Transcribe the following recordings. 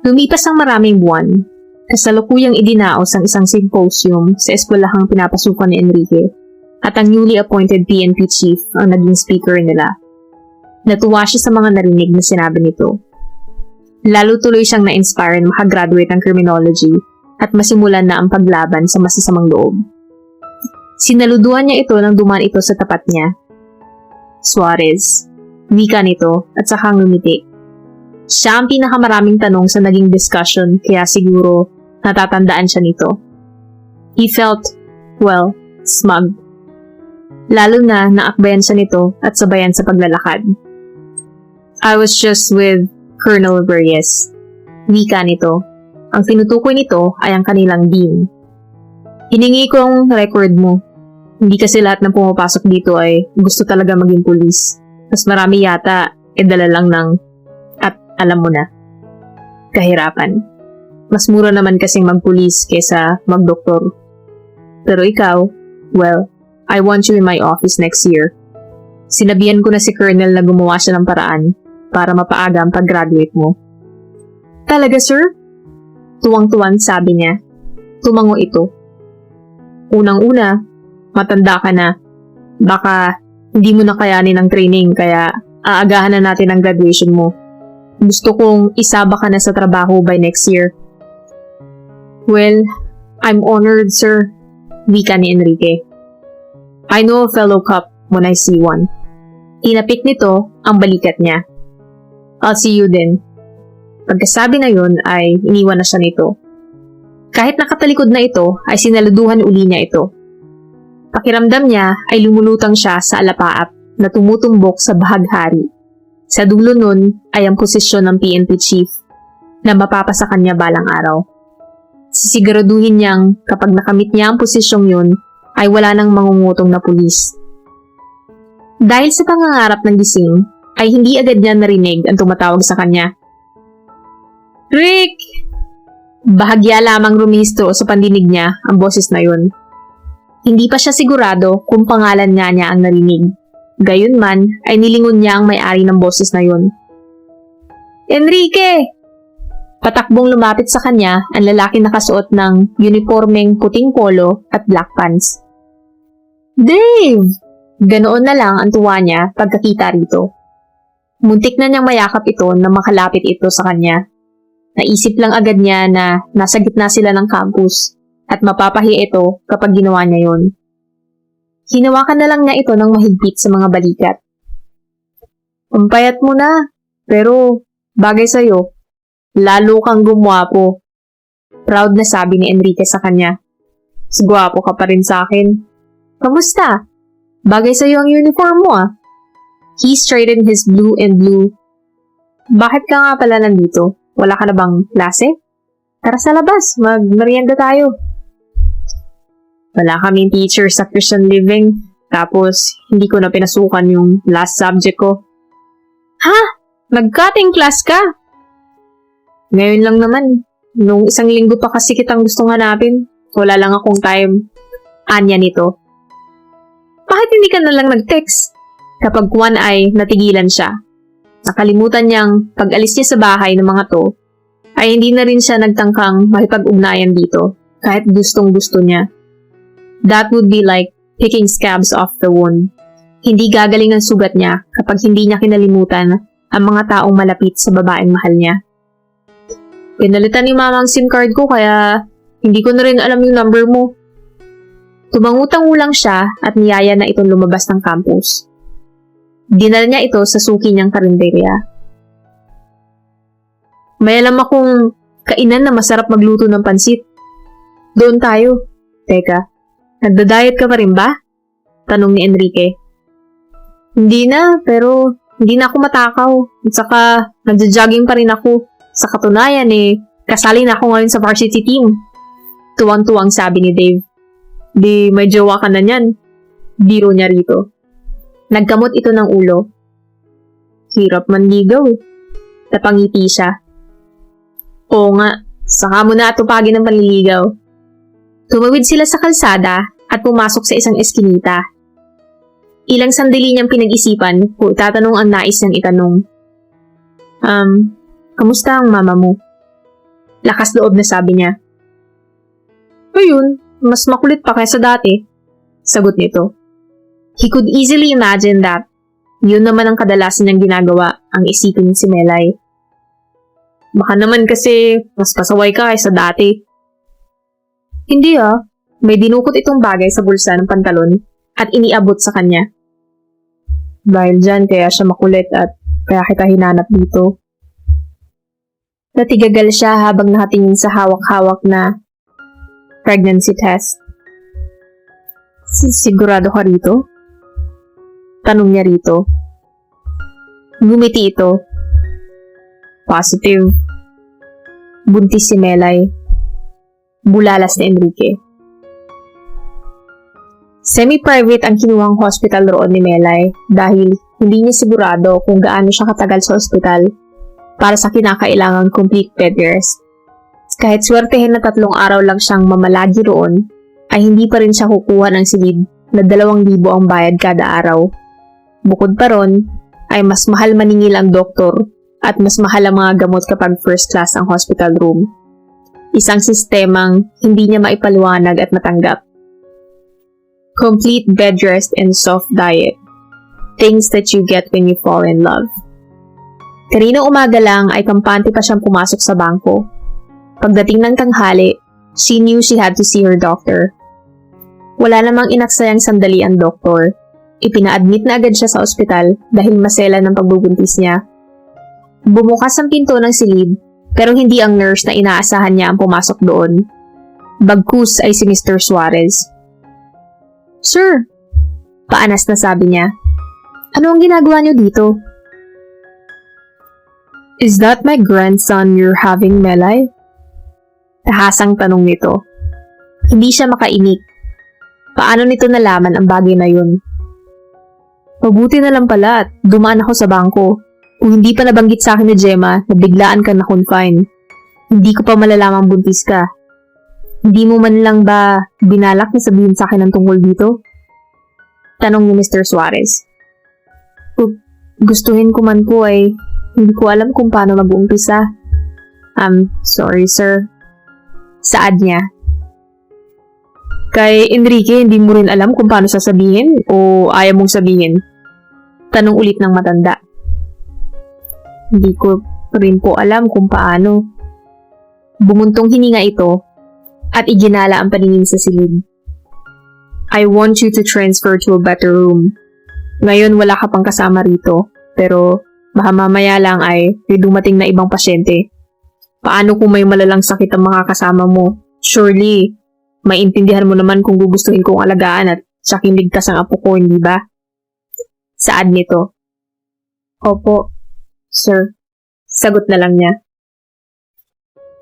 Lumipas ang maraming buwan. Kasalukuyang idinaos ang isang symposium sa eskwelahang pinapasukan ni Enrique at ang newly appointed PNP chief ang naging speaker nila. Natuwa siya sa mga narinig na sinabi nito. Lalo tuloy siyang na-inspire na makagraduate ng criminology at masimulan na ang paglaban sa masasamang loob. Sinaluduhan niya ito nang dumaan ito sa tapat niya. Suarez, wika nito at sakang ngumiti. Siya ang pinakamaraming tanong sa naging discussion kaya siguro natatandaan siya nito. He felt, well, smug. Lalo na naakbayan siya nito at sabayan sa paglalakad. I was just with Colonel Reyes. Wika nito. Ang tinutukoy nito ay ang kanilang dean. Hiningi kong record mo. Hindi kasi lahat ng pumapasok dito ay gusto talaga maging pulis. Mas marami yata dala lang ng at alam mo na, kahirapan. Mas mura naman kasing magpulis kesa magdoktor. Pero ikaw, well, I want you in my office next year. Sinabihan ko na si Colonel na gumawa siya ng paraan para mapaaga ang pag-graduate mo. Talaga, sir? Tuwang-tuwang sabi niya. Tumango ito. Unang-una, matanda ka na. Baka hindi mo na kayanin ang training kaya aagahan na natin ang graduation mo. Gusto kong isaba ka na sa trabaho by next year. Well, I'm honored, sir. Wika ni Enrique. I know a fellow cop when I see one. Tinapik nito ang balikat niya. I'll see you then. Pagkasabi na yun ay iniwan na siya nito. Kahit nakatalikod na ito ay sinaluduhan uli niya ito. Pakiramdam niya ay lumulutang siya sa alapaap na tumutumbok sa bahaghari. Sa dulo nun ay ang posisyon ng PNP chief na mapapasa kanya balang araw. Sisiguraduhin niyang kapag nakamit niya ang posisyong yun ay wala nang mangungutong na pulis. Dahil sa pangangarap ng gising, ay hindi agad niya narinig ang tumatawag sa kanya. Rick! Bahagya lamang rumihistro sa pandinig niya ang boses na yun. Hindi pa siya sigurado kung pangalan niya ang narinig. Gayunman ay nilingon niya ang may-ari ng boses na yun. Enrique! Patakbong lumapit sa kanya ang lalaki nakasuot ng uniformeng puting polo at black pants. Dave! Ganoon na lang ang tuwa niya pagkakita rito. Muntik na niyang mayakap ito na makalapit ito sa kanya. Naisip lang agad niya na nasa gitna sila ng campus at mapapahiya ito kapag ginawa niya yon. Hinawakan na lang niya ito ng mahigpit sa mga balikat. Umpayat mo na, pero bagay sa'yo. Lalo kang gumwapo. Proud na sabi ni Enrique sa kanya. Gwapo ka pa rin sa akin. Kamusta? Bagay sa'yo ang uniform mo ah. He straightened his blue and blue. Bakit ka nga pala nandito? Wala ka na bang klase? Tara sa labas, mag-merienda tayo. Wala kaming teacher sa Christian Living, tapos hindi ko na pinasukan yung last subject ko. Ha? Nag-cutting class ka? Ngayon lang naman. Nung isang linggo pa kasi kitang gustong hanapin. Wala lang akong time. Anya nito. Bakit hindi ka na lang nag-text? Kapag kuwan ay natigilan siya. Nakalimutan niyang pag-alis niya sa bahay ng mga to, ay hindi na rin siya nagtangkang makipag-ugnayan dito kahit gustong-gusto niya. That would be like picking scabs off the wound. Hindi gagaling ang sugat niya kapag hindi niya kinalimutan ang mga taong malapit sa babaeng mahal niya. Pinalitan ni mama ang SIM card ko kaya hindi ko na rin alam yung number mo. Tumangutang-ulang siya at niyaya na itong lumabas ng campus. Dinala niya ito sa suki niyang karinderya. May alam akong kainan na masarap magluto ng pansit. Doon tayo. Teka, nagda-diet ka pa rin ba? Tanong ni Enrique. Hindi na, pero hindi na ako matakaw. At saka, nagja-jogging pa rin ako. Sa katunayan kasali na ako ngayon sa varsity team. Tuwang-tuwang sabi ni Dave. Di may jowa ka na niyan. Biro niya rito. Nagkamot ito ng ulo. Hirap manligaw eh. Napangiti siya. Oo nga, saka mo na atupagin ng panliligaw. Tumawid sila sa kalsada at pumasok sa isang eskinita. Ilang sandali niyang pinag-isipan kung itatanong ang nais niyang itanong. Kamusta ang mama mo? Lakas loob na sabi niya. Ayun, mas makulit pa kaysa dati. Sagot nito. He could easily imagine that. Yun naman ang kadalasan niyang ginagawa, ang isipin ni si Melay. Baka naman kasi mas pasaway ka kaysa dati. Hindi may dinukot itong bagay sa bulsa ng pantalon at iniabot sa kanya. Dahil dyan kaya siya makulit at kaya kita hinanap dito. Natigagal siya habang nakatingin sa hawak-hawak na pregnancy test. Sigurado ka rito? Tanong niya rito. Ngumiti ito. Positive. Buntis si Melay. Bulalas ni Enrique. Semi-private ang kinuhang hospital roon ni Melay dahil hindi niya sigurado kung gaano siya katagal sa ospital para sa kinakailangang complete bed rest. Kahit swertehin na 3 araw lang siyang mamalagi roon, ay hindi pa rin siya kukuha ng silid na 2,000 ang bayad kada araw. Bukod pa ron, ay mas mahal maningil ang doktor at mas mahal ang mga gamot kapag first class ang hospital room. Isang sistemang hindi niya maipaliwanag at matanggap. Complete bed rest and soft diet. Things that you get when you fall in love. Kanina umaga lang ay kampante pa siyang pumasok sa bangko. Pagdating ng tanghali, she knew she had to see her doctor. Wala namang inaksayang sandali ang doktor. Ipina-admit na agad siya sa ospital dahil masela ng pagbubuntis niya. Bumukas ang pinto ng silid pero hindi ang nurse na inaasahan niya ang pumasok doon. Bagkus ay si Mr. Suarez. Sir, paanas na sabi niya. Ano ang ginagawa niyo dito? Is that my grandson you're having, Melay? Tahasang tanong nito. Hindi siya makainik. Paano nito nalaman ang bagay na yun? Mabuti na lang pala at dumaan ako sa bangko. Kung hindi pa nabanggit sa akin ni Gemma na biglaan ka na-confine, hindi ko pa malalamang buntis ka. Hindi mo man lang ba binalak na sabihin sa akin ang tungkol dito? Tanong ni Mr. Suarez. Gustuhin ko man po ay hindi ko alam kung paano mag-uumpisa. Sorry sir. Saad niya. Kay Enrique, hindi mo rin alam kung paano sasabihin o ayaw mong sabihin? Tanong ulit ng matanda. Hindi ko rin po alam kung paano. Bumuntong hininga ito at iginala ang paningin sa silid. I want you to transfer to a better room. Ngayon wala ka pang kasama rito, pero baka mamaya lang ay may dumating na ibang pasyente. Paano kung may malalang sakit ang mga kasama mo? Surely, maintindihan mo naman kung gugustuhin kong alagaan at saking ligtas ang apo ko, hindi ba? Saad nito. Opo, sir. Sagot na lang niya.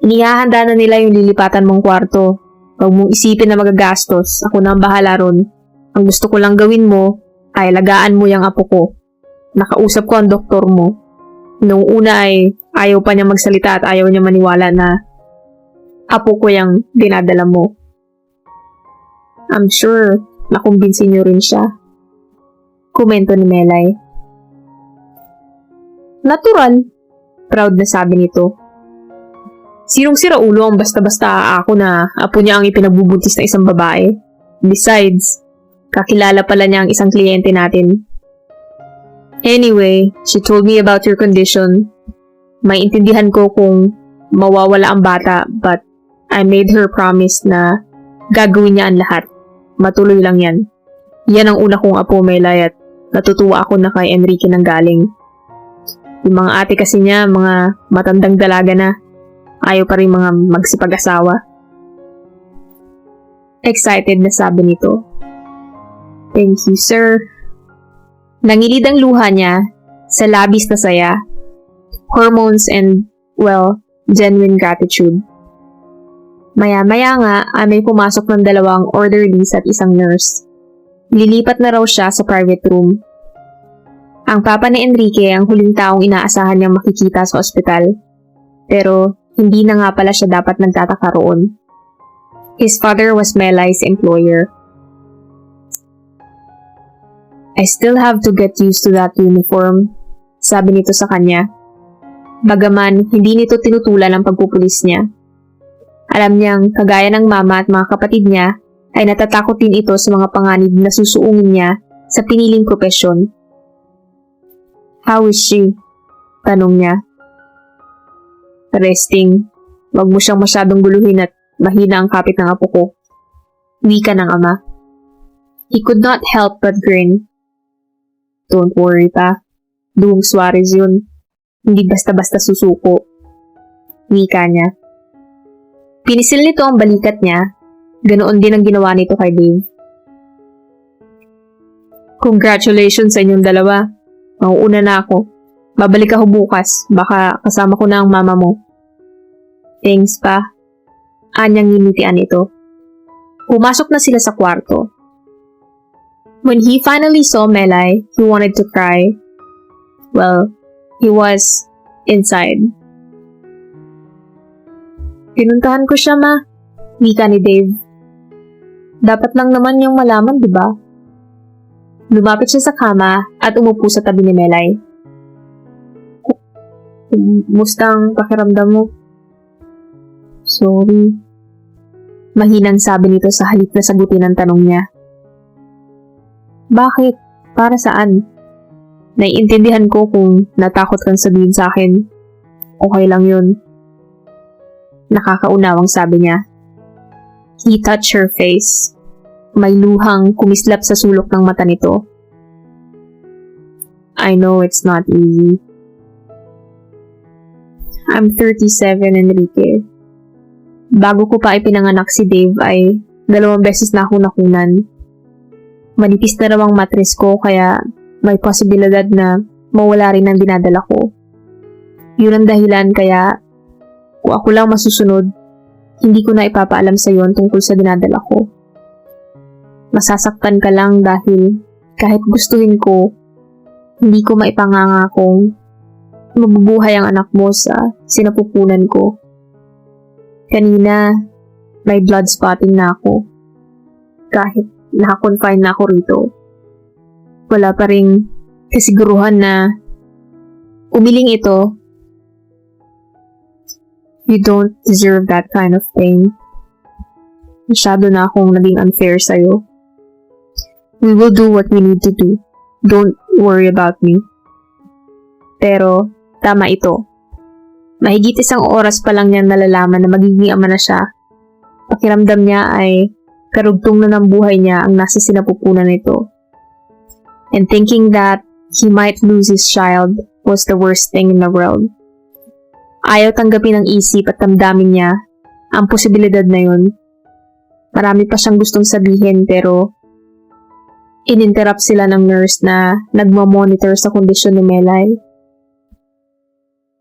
Inihahanda na nila yung lilipatan mong kwarto. Huwag mong isipin na magagastos. Ako na ang bahala ron. Ang gusto ko lang gawin mo ay alagaan mo yung apo ko. Nakausap ko ang doktor mo. Noong una ay ayaw pa niya magsalita at ayaw niya maniwala na apo ko yung dinadala mo. I'm sure nakumbinsin niyo rin siya. Komento ni Melay. Natural. Proud na sabi nito. Sinong sira ulo ang basta-basta ako na apo niya ang ipinagbubuntis na isang babae? Besides, kakilala pala niya ang isang kliyente natin. Anyway, she told me about your condition. May intindihan ko kung mawawala ang bata, but I made her promise na gagawin niya ang lahat. Matuloy lang yan. Yan ang una kong apo, Melay, at natutuwa ako na kay Enrique nang galing. Yung mga ate kasi niya, mga matandang dalaga na. Ayaw pa rin mga magsipag-asawa. Excited na sabi nito. Thank you, sir. Nangilid ang luha niya sa labis na saya. Hormones and, well, genuine gratitude. Maya-maya nga ay may pumasok ng 2 orderlies at isang nurse. Lilipat na raw siya sa private room. Ang papa ni Enrique ang huling taong inaasahan niyang makikita sa ospital. Pero hindi na nga pala siya dapat nagtataka roon. His father was Melay's employer. I still have to get used to that uniform, sabi nito sa kanya. Bagaman hindi nito tinutulan ang pagpupulis niya, Alam niyang kagaya ng mama at mga kapatid niya ay natatakot din ito sa mga panganib na susuungin niya sa piniling propesyon. How is she? Tanong niya. Resting. Wag mo siyang masyadong guluhin at mahina ang kapit ng apo ko. Wika ng ama. He could not help but grin. Don't worry pa. Duong Suarez yun. Hindi basta-basta susuko. Wika niya. Pinisil nito ang balikat niya. Ganoon din ang ginawa nito kay Dave. Congratulations sa inyong dalawa. Mauuna na ako. Babalik ako bukas. Baka kasama ko na ang mama mo. Thanks pa. Anyang nginitian ito. Pumasok na sila sa kwarto. When he finally saw Melay, he wanted to cry. Well, he was inside. Pinuntahan ko siya, ma. Wika ni Dave. Dapat lang naman niyang malaman, di ba? Lumapit siya sa kama at umupo sa tabi ni Melay. Mustang pakiramdam mo? Sorry. Mahinang sabi nito sa halip na sagutin ang tanong niya. Bakit? Para saan? Naiintindihan ko kung natakot kang sabihin sa akin. Okay lang yun. Nakakaunawang sabi niya. He touched her face. May luhang kumislap sa sulok ng mata nito. I know it's not easy. I'm 37, Enrique. Bago ko pa ipinanganak si Dave ay 2 beses na ako nakunan. Manipis na raw ang matres ko kaya may posibilidad na mawala rin ang dinadala ko. Yun ang dahilan kaya kung ako lang masusunod, hindi ko na ipapaalam sa iyo tungkol sa dinadala ko. Masasaktan ka lang dahil kahit gustuhin ko, hindi ko maipangangakong mabubuhay ang anak mo sa sinapupunan ko. Kanina, may blood spotting na ako. Kahit naka-confine na ako rito. Wala pa ring kasiguruhan na umiling ito. You don't deserve that kind of pain. Masyado na akong naging unfair sa'yo. We will do what we need to do. Don't worry about me. Pero, tama ito. Mahigit 1 oras pa lang niya nalalaman na magiging ama na siya. Pakiramdam niya ay karugtong na ng buhay niya ang nasa sinapupunan nito. And thinking that he might lose his child was the worst thing in the world. Ayaw tanggapin ng isip at damdamin niya ang posibilidad na yun. Marami pa siyang gustong sabihin pero ininterrupt sila ng nurse na nagmamonitor sa kondisyon ni Melay.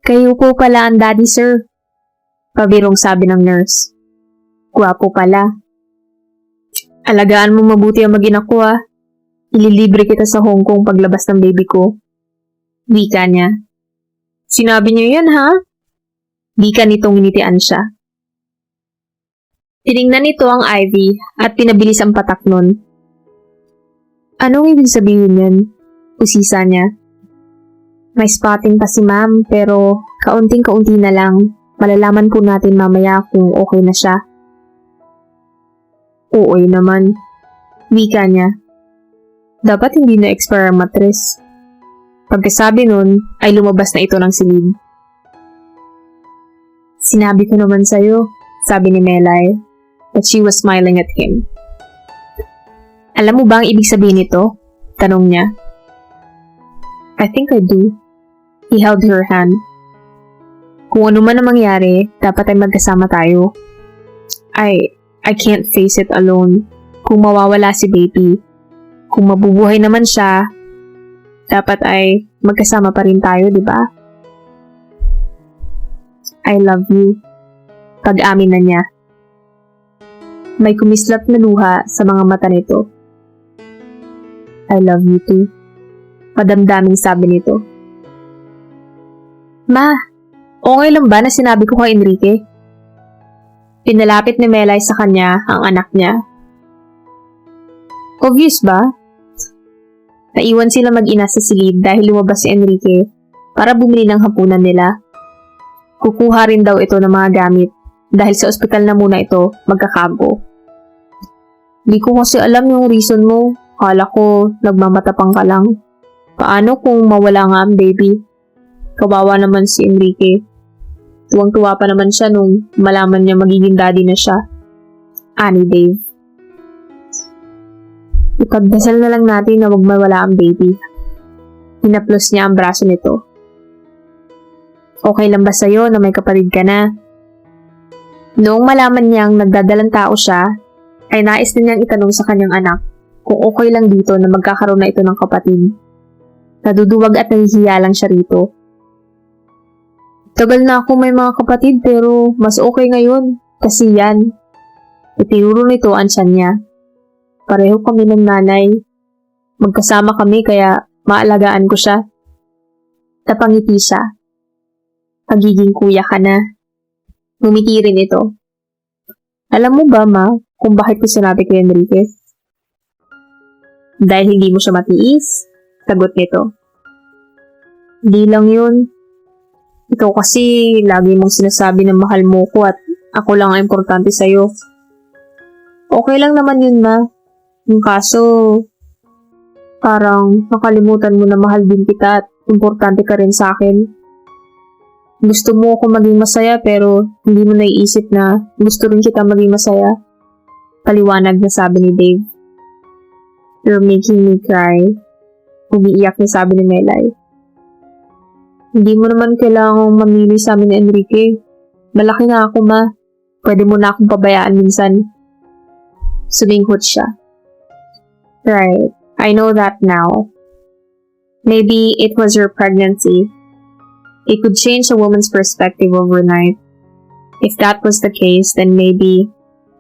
Kayo po pala ang daddy, sir. Pabirong sabi ng nurse. Gwapo pala. Alagaan mo mabuti ang mag-ina ko ah. Ililibre kita sa Hong Kong paglabas ng baby ko. Wika niya. Sinabi niyo yan ha? Wika nitong initian siya. Tiningnan nito ang Ivy at pinabilis ang patak nun. Anong ibig sabihin yan? Usisa niya. May spotting pa si ma'am pero kaunting-kaunti na lang. Malalaman po natin mamaya kung okay na siya. Oo naman. Wika niya. Dapat hindi na-expire ang matres. Pagkasabi nun, ay lumabas na ito ng silid. Sinabi ko naman sa'yo, sabi ni Melay, but she was smiling at him. Alam mo ba ang ibig sabihin nito? Tanong niya. I think I do. He held her hand. Kung ano man ang mangyari, dapat ay magkasama tayo. I can't face it alone. Kung mawawala si baby, kung mabubuhay naman siya, dapat ay magkasama pa rin tayo, di ba? I love you. Pag-amin na niya. May kumislap na luha sa mga mata nito. I love you too. Madamdaming sabi nito. Ma, okay lang ba na sinabi ko kay Enrique? Pinalapit ni Melay sa kanya ang anak niya. Obvious ba? Naiwan sila mag-ina sa silid dahil lumabas si Enrique para bumili ng hapunan nila. Kukuha rin daw ito ng mga gamit dahil sa ospital na muna ito magkakago. Di ko kasi alam yung reason mo. Kala ko nagmamatapang ka lang. Paano kung mawala nga ang baby? Kawawa naman si Enrique. Tuwang-tuwa pa naman siya nung malaman niya magiging daddy na siya. Ani Dave. Ipagdasal na lang natin na wag mawala ang baby. Hinaplos niya ang braso nito. Okay lang ba sa'yo na may kapatid ka na? Noong malaman niyang nagdadalang tao siya, ay nais na niyang itanong sa kanyang anak kung okay lang dito na magkakaroon na ito ng kapatid. Naduduwag at nahihiya lang siya rito. Tagal na ako may mga kapatid pero mas okay ngayon kasi yan. Itinuro nito ang tiyan niya. Pareho kami ng nanay. Magkasama kami kaya maalagaan ko siya. Napangiti siya. Pagiging kuya ka na. Ngumiti rin ito. Alam mo ba, ma, kung bakit ko sinabi kay Enrique? Dahil hindi mo siya matiis? Sagot nito. Hindi lang yun. Ikaw kasi lagi mong sinasabi na mahal mo ko at ako lang ang importante sa'yo. Okay lang naman yun, ma. Yung kaso, parang nakalimutan mo na mahal din kita at importante ka rin sa akin. Gusto mo ako maging masaya pero hindi mo naiisip na gusto rin kita maging masaya. Paliwanag na sabi ni Dave. You're making me cry. Umiiyak na sabi ni Melay. Hindi mo naman kailangang mamili sa amin ni Enrique. Malaki na ako, ma. Pwede mo na akong pabayaan minsan. Suminghot siya. Right. I know that now. Maybe it was your pregnancy. It could change a woman's perspective overnight. If that was the case, then maybe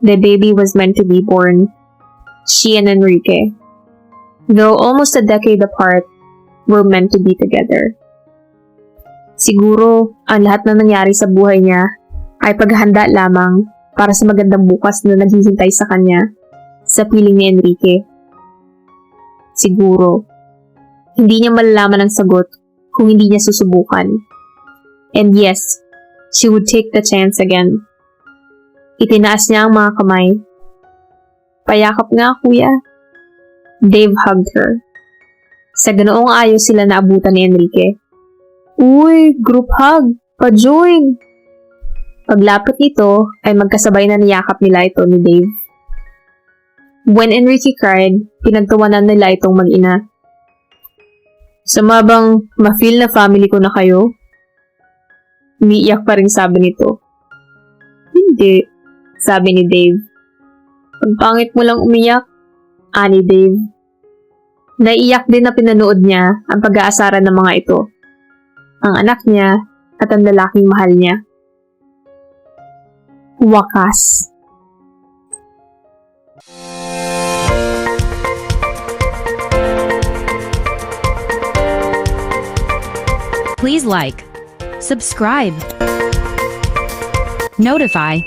the baby was meant to be born. She and Enrique. Though almost a decade apart, were meant to be together. Siguro, ang lahat na nangyari sa buhay niya ay paghahanda lamang para sa magandang bukas na naghihintay sa kanya sa piling ni Enrique. Siguro, hindi niya malalaman ang sagot kung hindi niya susubukan. And yes, she would take the chance again. Itinaas niya ang mga kamay. Payakap nga, kuya. Dave hugged her. Sa ganoong ayos sila naabutan ni Enrique. Uy, group hug! Pa-join! Paglapit nito ay magkasabay na niyakap nila ito ni Dave. When Enrique cried, pinagtawanan nila itong mag-ina. Sama bang ma-feel na family ko na kayo? Umiiyak pa rin sabi nito. Hindi, sabi ni Dave. Ang pangit mo lang umiyak, ani Dave. Naiiyak din na pinanood niya ang pag-aasaran ng mga ito. Ang anak niya at ang lalaking mahal niya. Wakas. Please like, subscribe, notify,